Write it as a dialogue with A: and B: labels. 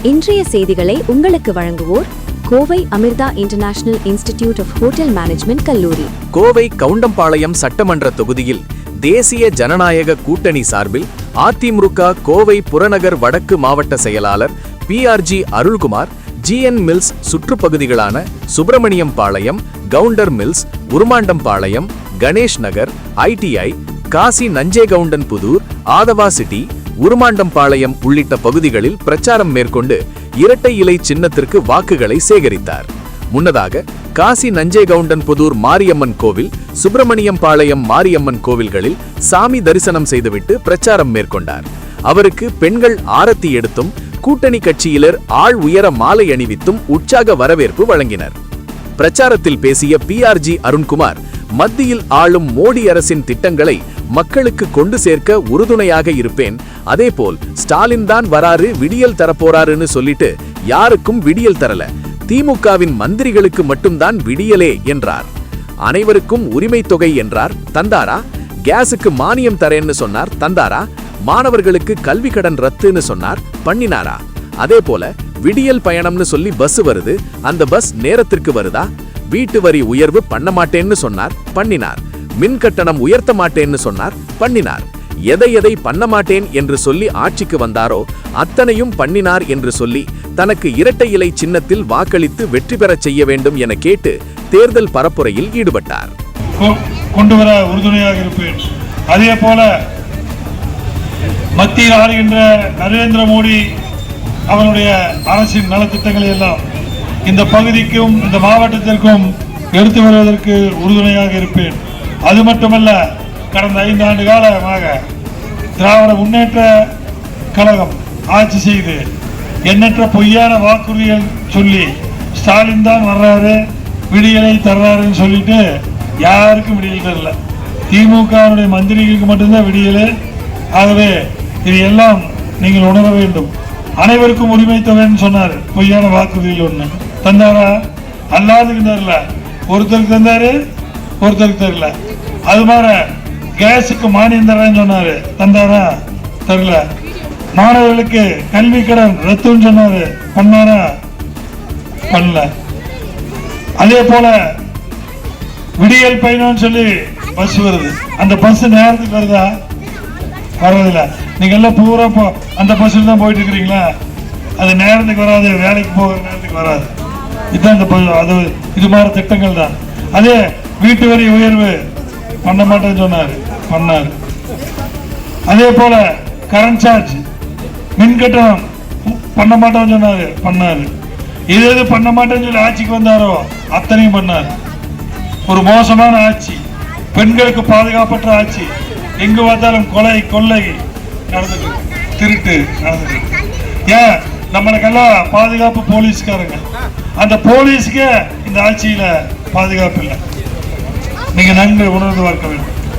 A: இன்றைய செய்திகளை உங்களுக்கு வழங்குவோர் Kovai Amrita international institute of hotel management கல்லூரி.
B: கோவை கவுண்டம்பாளையம் சட்டமன்ற தொகுதியில் தேசிய ஜனநாயக கூட்டணி சார்பில் அதிமுக கோவை புறநகர் வடக்கு மாவட்ட செயலாளர் PRG அருள்குமார் GN மில்ஸ் சுற்றுப்பகுதிகளான Subramaniam Palayam, Gounder Mills, Urumandampalayam, Ganesh Nagar, ITI, Kasi Nanjegoundan Puthur, Aadhava City, Urumandampalayam உள்ளிட்ட பகுதிகளில் பிரச்சாரம் மேற்கொண்டு இரட்டை இலை சின்னத்திற்கு வாக்குகளை சேகரித்தார். முன்னதாக காசி நஞ்சேகவுண்டன் புதூர் மாரியம்மன் கோவில், சுப்பிரமணியம் பாளையம் மாரியம்மன் கோவில்களில் சாமி தரிசனம் செய்துவிட்டு பிரச்சாரம் மேற்கொண்டார். அவருக்கு பெண்கள் ஆரத்தி எடுத்தும் கூட்டணி கட்சியினர் ஆள் உயர மாலை அணிவித்தும் உற்சாக வரவேற்பு வழங்கினர். பிரச்சாரத்தில் பேசிய PRG அருண்குமார், மத்தியில் ஆளும் மோடி அரசின் திட்டங்களை மக்களுக்கு கொண்டு சேர்க்க உறுதுணையாக இருப்பேன். அதேபோல் ஸ்டாலின் தான் வராரு, விடியல் தரப்போறாருன்னு சொல்லிட்டு யாருக்கும் விடியல் தரல, திமுகவின் மந்திரிகளுக்கு மட்டும்தான் விடியலே என்றார். அனைவருக்கும் உரிமை தொகை என்றார், தந்தாரா? கேஸுக்கு மானியம் தரேன்னு சொன்னார், தந்தாரா? மாணவர்களுக்கு கல்வி கடன் ரத்துன்னு சொன்னார், பண்ணினாரா? அதே போல விடியல் பயணம்னு சொல்லி பஸ் வருது, அந்த பஸ் நேரத்திற்கு வருதா? வீட்டு வரி உயர்வு பண்ண மாட்டேன்னு சொன்னார், பண்ணினார். மின் கட்டணம் உயர்த்த மாட்டேன்னு சொன்னார், பண்ணினார். எதை பண்ண மாட்டேன் என்று சொல்லி ஆட்சிக்கு வந்தாரோ அத்தனையும் பண்ணினார் என்று சொல்லி தனக்கு இரட்டை இலை சின்னத்தில் வாக்களித்து வெற்றி பெறச் செய்ய வேண்டும் என கேட்டு தேர்தல் பரப்புரையில் ஈடுபட்டார்.
C: கொண்டு வர உறுதுணையாக இருப்பேன். அதே போல மத்தியில் ஆளுகின்ற நரேந்திர மோடி அவனுடைய அரசின் நலத்திட்டங்களை எல்லாம் இந்த பகுதிக்கும் இந்த மாவட்டத்திற்கும் எடுத்து வருவதற்கு உறுதுணையாக இருப்பேன். அது மட்டுமல்ல, கடந்த 5 ஆண்டு காலமாக திராவிட முன்னேற்ற கழகம் ஆட்சி செய்து எண்ணற்ற பொய்யான வாக்குறுதிகள் சொல்லி ஸ்டாலின் தான் வர்றாரு, விடியலை தர்றாருன்னு சொல்லிட்டு யாருக்கும் விடியல் தரல. திமுகவுடைய மந்திரிகளுக்கு மட்டும்தான் விடியல். ஆகவே இது எல்லாம் நீங்கள் உணர வேண்டும். அனைவருக்கும் உரிமை தொகைன்னு சொன்னார், பொய்யான வாக்குறுதிகள் ஒன்று தந்தாரா? அல்லாதுக்கு தரல, ஒருத்தருக்கு தந்தாரு, ஒருத்தருக்கு தரல. அது மாதிரி கேஸுக்கு மானியம் தரேன்னு சொன்னாரு, தந்தாரா? தரல. மாணவர்களுக்கு கல்வி கடன் ரத்துன்னு சொன்னாரு, பண்ணாரா? பண்ணல. அதே போல விடியல் பயணம்னு சொல்லி பஸ் வருது, அந்த பஸ் நேரத்துக்கு வருதா? வர்றதில்ல. நீங்க எல்லாம் பூரா அந்த பஸ்ஸில் தான் போயிட்டு இருக்கிறீங்களா? அது நேரத்துக்கு வராது, வேலைக்கு போகிற நேரத்துக்கு வராது. இதுதான் அது இது மாதிரி திட்டங்கள் தான். அதே வீட்டு வரி உயர்வு பண்ண மாட்டேன்னு சொன்னார், பண்ணார். அதே போல கரண்ட் சார்ஜ், மின் கட்டணம் பண்ண மாட்டேன்னு சொன்னாரு, பண்ணாரு. எது பண்ண மாட்டேன்னு சொல்லி ஆட்சிக்கு வந்தாரோ அத்தனையும் பண்ணார். ஒரு மோசமான ஆட்சி, பெண்களுக்கு பாதுகாப்பற்ற ஆட்சி. எங்கு பார்த்தாலும் கொலை கொள்ளை நடந்துட்டு, திருட்டு நடந்துட்டு. ஏன் நம்மளுக்கெல்லாம் பாதுகாப்பு போலீஸ்காரங்க, அந்த போலீஸ்க்கு இந்த ஆட்சியில பாதுகாப்பு இல்லை. நீங்க நன்கு உணர்ந்து பார்க்க வேண்டும்.